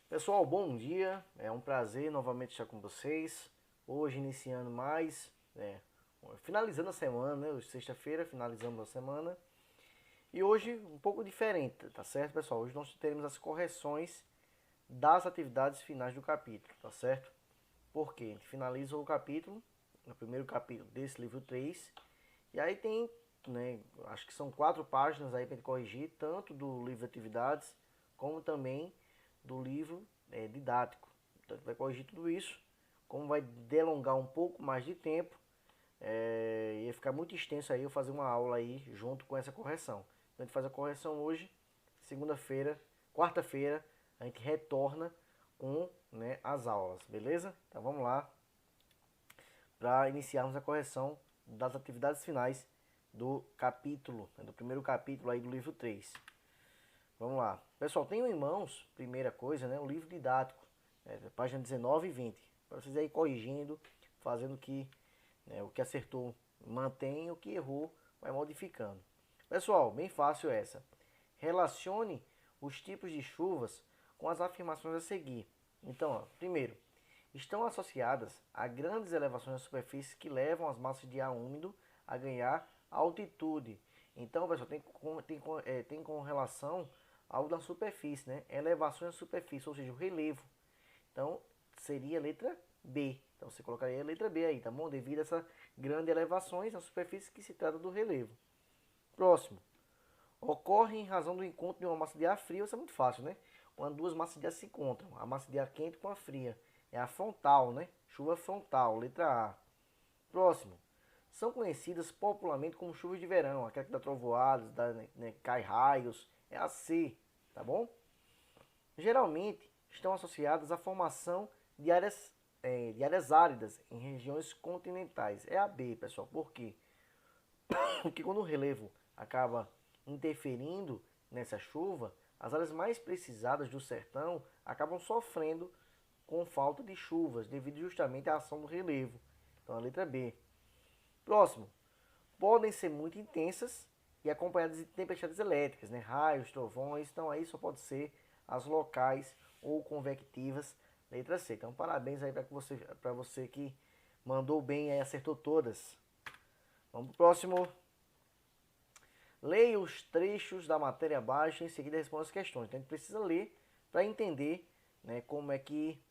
Pessoal, bom dia, é um prazer novamente estar com vocês, hoje iniciando mais, finalizando a semana, né? Sexta-feira finalizamos a semana, e hoje um pouco diferente, tá certo, pessoal? Hoje nós teremos as correções das atividades finais do capítulo, tá certo? Porque a gente finaliza o capítulo, no primeiro capítulo desse livro 3, e aí tem, né, acho que são 4 páginas aí para gente corrigir, tanto do livro de atividades, como também do livro didático. Então, a gente vai corrigir tudo isso, como vai delongar um pouco mais de tempo, ia ficar muito extenso aí eu fazer uma aula aí junto com essa correção. Então a gente faz a correção hoje, segunda-feira, quarta-feira, a gente retorna com, né, as aulas, beleza? Então vamos lá para iniciarmos a correção das atividades finais do capítulo, do primeiro capítulo aí do livro 3. Vamos lá. Pessoal, tenho em mãos, primeira coisa, né, o livro didático, página 19 e 20. Para vocês aí corrigindo, fazendo o que acertou mantém, o que errou vai modificando. Pessoal, bem fácil essa. Relacione os tipos de chuvas com as afirmações a seguir. Então, ó, primeiro, estão associadas a grandes elevações da superfície que levam as massas de ar úmido a ganhar altitude. Então, pessoal, tem com relação ao da superfície, né? Elevações da superfície, ou seja, o relevo. Então, seria a letra B. Então, você colocaria a letra B aí, tá bom? Devido a essas grandes elevações na superfície que se trata do relevo. Próximo. Ocorre em razão do encontro de uma massa de ar fria, isso é muito fácil, né? Quando duas massas de ar se encontram, a massa de ar quente com a fria. É a frontal, né? Chuva frontal, letra A. Próximo. São conhecidas popularmente como chuvas de verão, aquela que dá trovoadas, cai raios, é a C, tá bom? Geralmente estão associadas à formação de áreas áridas em regiões continentais. É a B, pessoal. Por quê? Porque quando o relevo acaba interferindo nessa chuva, as áreas mais precisadas do sertão acabam sofrendo com falta de chuvas, devido justamente à ação do relevo. Então a letra B. Próximo. Podem ser muito intensas e acompanhadas de tempestades elétricas, né? Raios, trovões. Então aí só pode ser as locais ou convectivas, letra C. Então parabéns aí para você que mandou bem e acertou todas. Vamos pro próximo. Leia os trechos da matéria abaixo e em seguida responda as questões. Então a gente precisa ler para entender, né, como é que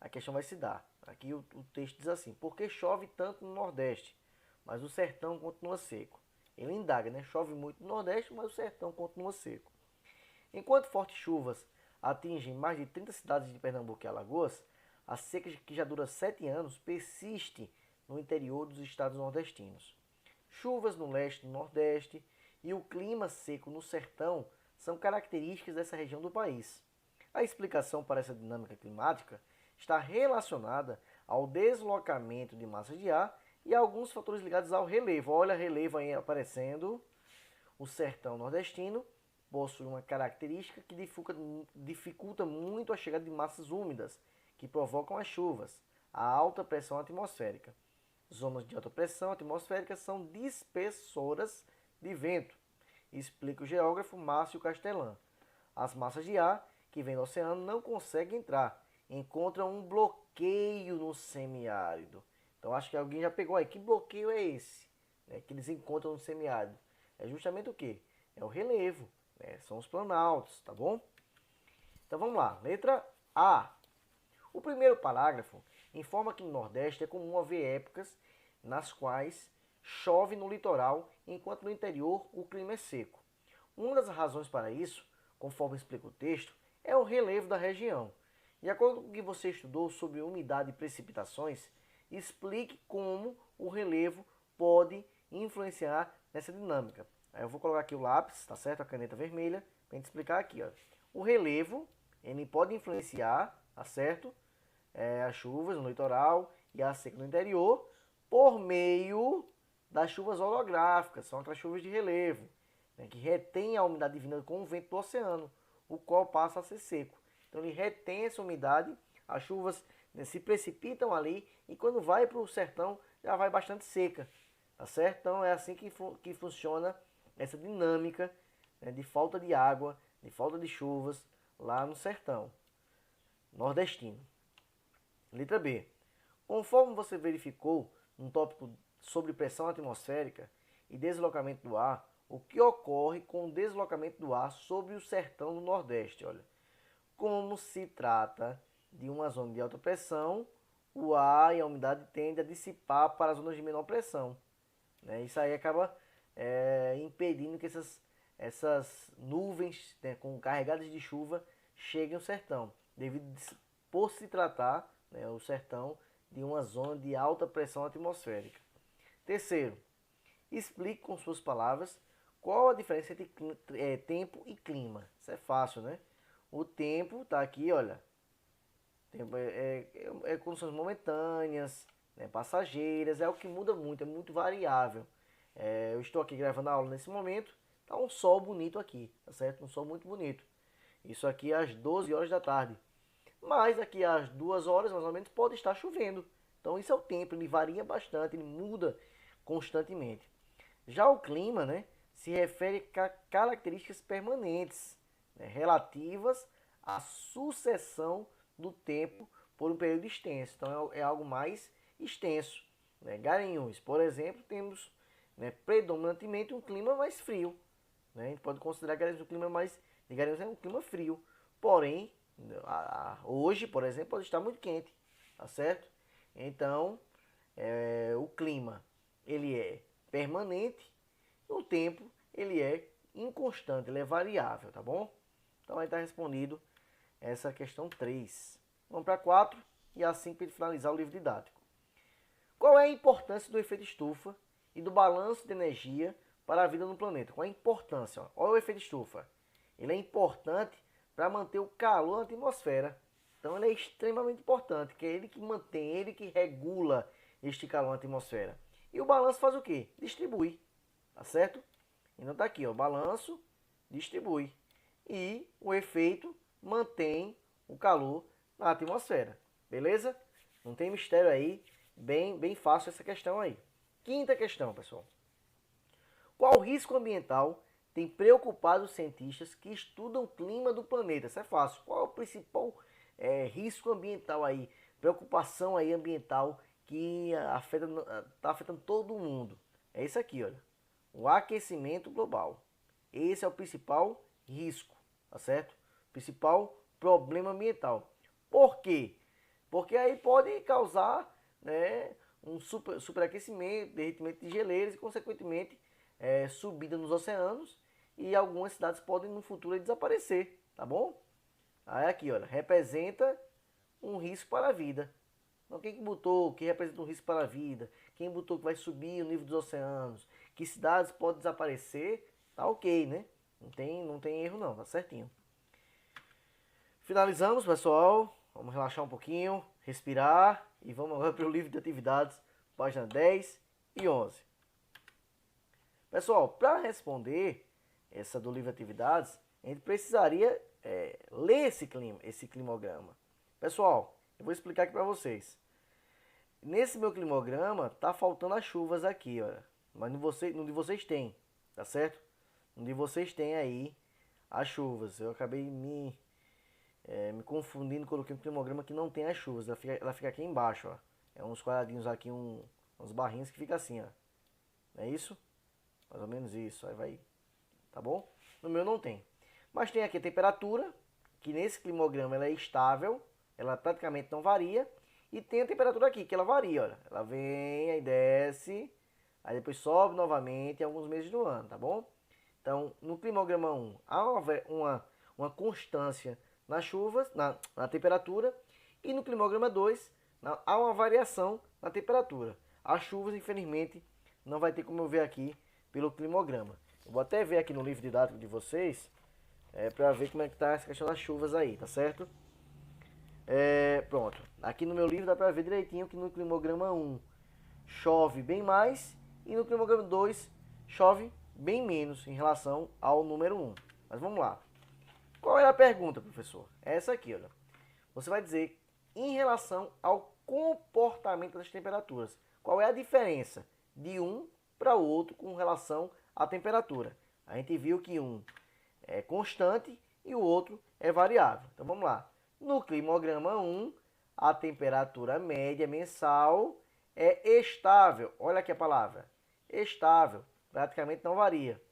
a questão vai se dar. Aqui o texto diz assim: por que chove tanto no Nordeste, mas o sertão continua seco? Ele indaga, né? Chove muito no Nordeste, mas o sertão continua seco. Enquanto fortes chuvas atingem mais de 30 cidades de Pernambuco e Alagoas, a seca, que já dura 7 anos, persiste no interior dos estados nordestinos. Chuvas no leste e no nordeste e o clima seco no sertão são características dessa região do país. A explicação para essa dinâmica climática está relacionada ao deslocamento de massas de ar e a alguns fatores ligados ao relevo. Olha o relevo aí aparecendo. O sertão nordestino possui uma característica que dificulta muito a chegada de massas úmidas, que provocam as chuvas, a alta pressão atmosférica. Zonas de alta pressão atmosférica são dispersoras de vento, explica o geógrafo Márcio Castelã. As massas de ar que vêm do oceano não conseguem entrar, encontram um bloqueio no semiárido. Então acho que alguém já pegou aí, que bloqueio é esse, né, que eles encontram no semiárido? É justamente o que? É o relevo, né? São os planaltos, tá bom? Então vamos lá, letra A. O primeiro parágrafo informa que no Nordeste é comum haver épocas nas quais chove no litoral, enquanto no interior o clima é seco. Uma das razões para isso, conforme explica o texto, é o relevo da região. De acordo com o que você estudou sobre umidade e precipitações, explique como o relevo pode influenciar nessa dinâmica. Aí eu vou colocar aqui o lápis, tá certo? A caneta vermelha, para a gente explicar aqui, ó. O relevo, ele pode influenciar, tá certo? As chuvas no litoral e a seca no interior por meio das chuvas orográficas, são aquelas chuvas de relevo, né, que retém a umidade vinda com o vento do oceano, o qual passa a ser seco. Então ele retém essa umidade, as chuvas, né, se precipitam ali e quando vai para o sertão já vai bastante seca, tá certo? Então é assim que funciona essa dinâmica, né, de falta de água, de falta de chuvas lá no sertão nordestino. Letra B. Conforme você verificou no tópico sobre pressão atmosférica e deslocamento do ar, o que ocorre com o deslocamento do ar sobre o sertão do Nordeste? Olha, como se trata de uma zona de alta pressão, o ar e a umidade tendem a dissipar para as zonas de menor pressão, né? Isso aí acaba impedindo que essas nuvens, né, carregadas de chuva cheguem ao sertão, por se tratar, né, o sertão de uma zona de alta pressão atmosférica. Terceiro, explique com suas palavras qual a diferença entre tempo e clima. Isso é fácil, né? O tempo está aqui, olha. Tempo é condições momentâneas, né, passageiras, é o que muda muito, é muito variável. Eu estou aqui gravando a aula nesse momento, tá um sol bonito aqui, tá certo? Um sol muito bonito. Isso aqui às 12 horas da tarde. Mas daqui às 2 horas, mais ou menos, pode estar chovendo. Então isso é o tempo, ele varia bastante, ele muda constantemente. Já o clima, né, se refere a características permanentes, né, relativas à sucessão do tempo por um período extenso. Então é algo mais extenso, né? Garanhuns, por exemplo, temos, né, predominantemente um clima mais frio, né? A gente pode considerar Garanhuns um clima mais de Garanhuns é um clima frio. Porém, hoje, por exemplo, pode estar muito quente, tá certo? Então, o clima ele é permanente, o tempo ele é inconstante, ele é variável, tá bom? Então aí está respondido essa questão 3. Vamos para 4 e assim para finalizar o livro didático. Qual é a importância do efeito estufa e do balanço de energia para a vida no planeta? Qual é a importância? Olha o efeito estufa. Ele é importante para manter o calor na atmosfera. Então ele é extremamente importante, que é ele que mantém, ele que regula este calor na atmosfera. E o balanço faz o quê? Distribui, tá certo? Então tá aqui, ó, balanço, distribui. E o efeito mantém o calor na atmosfera, beleza? Não tem mistério aí, bem fácil essa questão aí. Quinta questão, pessoal. Qual risco ambiental tem preocupado os cientistas que estudam o clima do planeta? Isso é fácil. Qual é o principal risco ambiental aí, preocupação aí ambiental que está afetando todo mundo? É isso aqui, olha. O aquecimento global. Esse é o principal risco, tá certo? O principal problema ambiental. Por quê? Porque aí pode causar, né, um superaquecimento, derretimento de geleiras e, consequentemente, subida nos oceanos, e algumas cidades podem no futuro desaparecer, tá bom? Aí aqui, olha, representa um risco para a vida. Então quem que botou que representa um risco para a vida? Quem botou que vai subir o nível dos oceanos? Que cidades podem desaparecer? Tá ok, né? Não tem erro não, tá certinho. Finalizamos, pessoal. Vamos relaxar um pouquinho, respirar e vamos agora para o livro de atividades, página 10 e 11. Pessoal, para responder essa do livro de atividades, a gente precisaria ler esse climograma. Pessoal, eu vou explicar aqui para vocês. Nesse meu climograma, tá faltando as chuvas aqui, olha. Mas no de vocês tem, tá certo? No de vocês tem aí as chuvas. Eu acabei me confundindo, coloquei um climograma que não tem as chuvas. Ela fica aqui embaixo, ó. É uns quadradinhos aqui, uns barrinhos que fica assim, ó. Não é isso? Mais ou menos isso. Aí vai, tá bom? No meu não tem. Mas tem aqui a temperatura, que nesse climograma ela é estável, ela praticamente não varia. E tem a temperatura aqui, que ela varia, olha. Ela vem, aí desce, aí depois sobe novamente em alguns meses do ano, tá bom? Então, no climograma 1, há uma constância nas chuvas, na temperatura. E no climograma 2, há uma variação na temperatura. As chuvas, infelizmente, não vai ter como eu ver aqui pelo climograma. Eu vou até ver aqui no livro didático de vocês, para ver como é que tá essa questão das chuvas aí, tá certo? Pronto, aqui no meu livro dá para ver direitinho que no climograma 1 chove bem mais e no climograma 2 chove bem menos em relação ao número 1. Mas vamos lá. Qual era a pergunta, professor? É essa aqui, olha. Você vai dizer em relação ao comportamento das temperaturas. Qual é a diferença de um para o outro com relação à temperatura? A gente viu que um é constante e o outro é variável. Então vamos lá. No climograma 1, a temperatura média mensal é estável. Olha aqui a palavra. Estável. Praticamente não varia.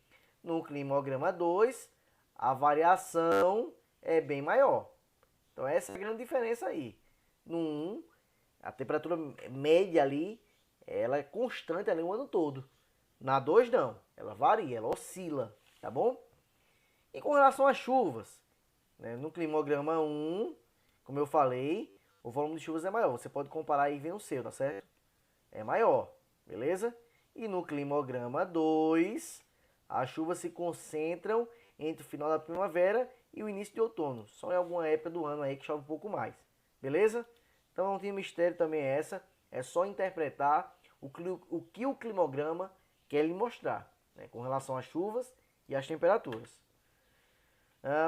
No climograma 2, a variação é bem maior. Então essa é a grande diferença aí. No 1, a temperatura média ali, ela é constante ali o ano todo. Na 2 não, ela varia, ela oscila, tá bom? E com relação às chuvas, né, no climograma 1, como eu falei, o volume de chuvas é maior. Você pode comparar e ver no seu, tá certo? É maior, beleza? E no climograma 2, as chuvas se concentram entre o final da primavera e o início de outono. Só em alguma época do ano aí que chove um pouco mais, beleza? Então não tem mistério também essa. É só interpretar o que o climograma quer lhe mostrar, né, com relação às chuvas e às temperaturas.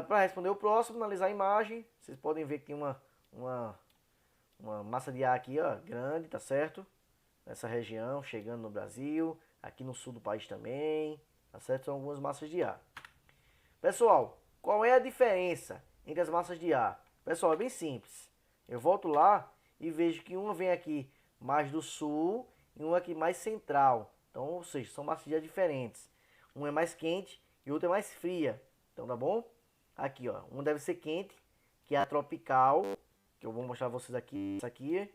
Para responder o próximo, analisar a imagem. Vocês podem ver que tem uma massa de ar aqui, ó, grande, tá certo? Nessa região, chegando no Brasil, aqui no sul do país também, tá certo? São algumas massas de ar. Pessoal, qual é a diferença entre as massas de ar? Pessoal, é bem simples. Eu volto lá e vejo que uma vem aqui mais do sul e uma aqui mais central. Então, ou seja, são massas de ar diferentes. Uma é mais quente e outra é mais fria. Então, tá bom? Aqui, ó, uma deve ser quente, que é a tropical, que eu vou mostrar a vocês aqui, essa aqui,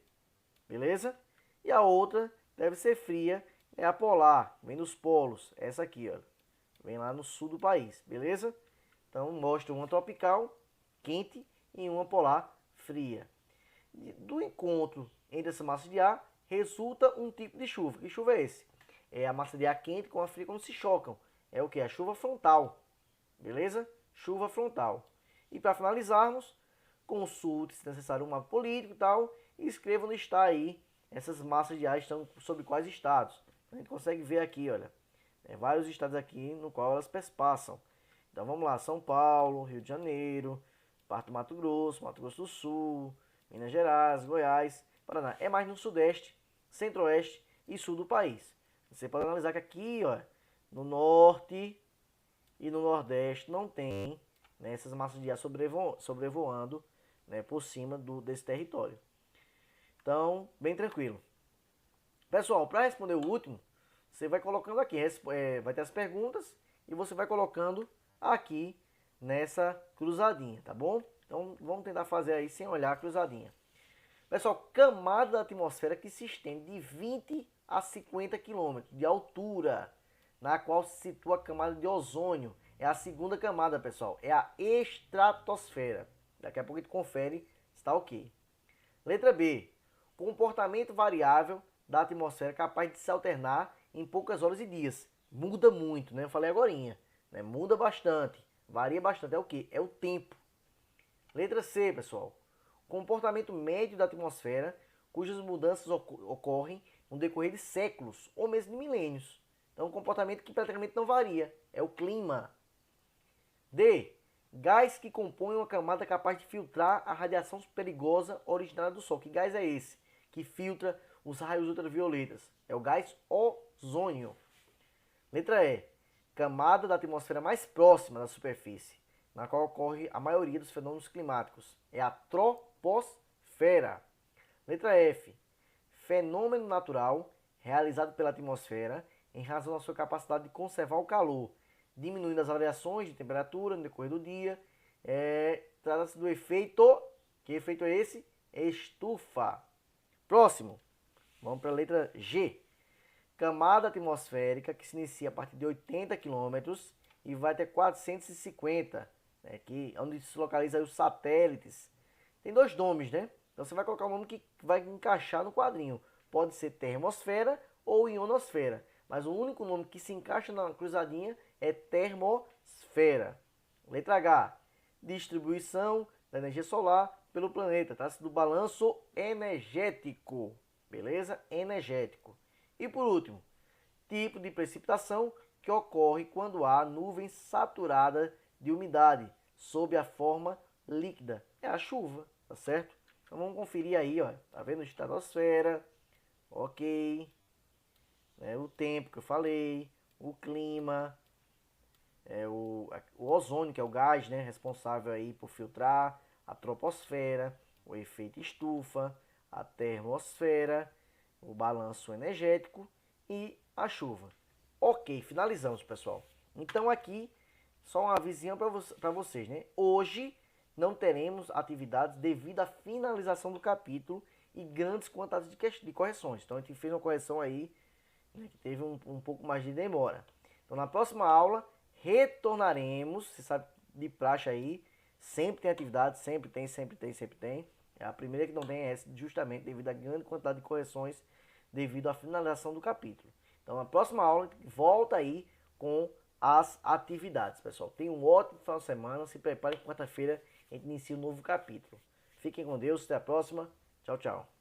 beleza? E a outra deve ser fria, é a polar, vem dos polos, essa aqui, ó, vem lá no sul do país, beleza? Então, mostra uma tropical, quente, e uma polar, fria. Do encontro entre essa massa de ar, resulta um tipo de chuva. Que chuva é esse? É a massa de ar quente com a fria quando se chocam. É o que? A chuva frontal, beleza? Chuva frontal. E para finalizarmos, consulte se necessário um mapa político e tal, e escreva onde está aí essas massas de ar estão sobre quais estados. A gente consegue ver aqui, olha, vários estados aqui no qual elas perpassam. Então vamos lá, São Paulo, Rio de Janeiro, parte do Mato Grosso do Sul, Minas Gerais, Goiás, Paraná. É mais no sudeste, centro-oeste e sul do país. Você pode analisar que aqui, ó, no norte e no nordeste não tem, né, essas massas de ar sobrevoando, né, por cima desse território. Então, bem tranquilo. Pessoal, para responder o último, você vai colocando aqui, vai ter as perguntas e você vai colocando aqui nessa cruzadinha, tá bom? Então, vamos tentar fazer aí sem olhar a cruzadinha. Pessoal, camada da atmosfera que se estende de 20 a 50 km de altura, na qual se situa a camada de ozônio. É a segunda camada, pessoal. É a estratosfera. Daqui a pouco a gente confere se está ok. Letra B. Comportamento variável da atmosfera capaz de se alternar em poucas horas e dias. Muda muito, né? Eu falei agorinha. Né? Muda bastante. Varia bastante. É o que? É o tempo. Letra C, pessoal. Comportamento médio da atmosfera, cujas mudanças ocorrem no decorrer de séculos ou mesmo de milênios. Então, um comportamento que praticamente não varia. É o clima. D. Gás que compõe uma camada capaz de filtrar a radiação perigosa originada do Sol. Que gás é esse? Que filtra os raios ultravioletas. É o gás ozônio. Letra E. Camada da atmosfera mais próxima da superfície, na qual ocorre a maioria dos fenômenos climáticos. É a troposfera. Letra F. Fenômeno natural realizado pela atmosfera em razão da sua capacidade de conservar o calor, diminuindo as variações de temperatura no decorrer do dia. Trata-se do efeito. Que efeito é esse? Estufa. Próximo. Vamos para a letra G. Camada atmosférica que se inicia a partir de 80 km e vai até 450, né, onde se localizam os satélites. Tem dois nomes, né? Então você vai colocar um nome que vai encaixar no quadrinho. Pode ser termosfera ou ionosfera. Mas o único nome que se encaixa na cruzadinha é termosfera. Letra H. Distribuição da energia solar pelo planeta. Trata-se do balanço energético. Beleza? Energético. E por último, tipo de precipitação que ocorre quando há nuvens saturadas de umidade. sob a forma líquida. É a chuva, tá certo? Então vamos conferir aí, ó. Tá vendo? Estratosfera, ok. O tempo que eu falei, o clima, o ozônio, que é o gás, né, responsável aí por filtrar, a troposfera, o efeito estufa, a termosfera, o balanço energético e a chuva. Ok, finalizamos, pessoal. Então aqui, só uma avisinha para vocês, né? Hoje não teremos atividades devido à finalização do capítulo e grandes quantidades de correções. Então a gente fez uma correção aí, né, que teve um pouco mais de demora. Então na próxima aula retornaremos, você sabe, de praxe aí, sempre tem atividade, sempre tem, sempre tem, sempre tem. A primeira que não tem é justamente devido à grande quantidade de correções devido à finalização do capítulo. Então na próxima aula volta aí com as atividades, pessoal. Tenham um ótimo final de semana, se preparem para quarta-feira a gente inicia um novo capítulo. Fiquem com Deus, até a próxima. Tchau, tchau.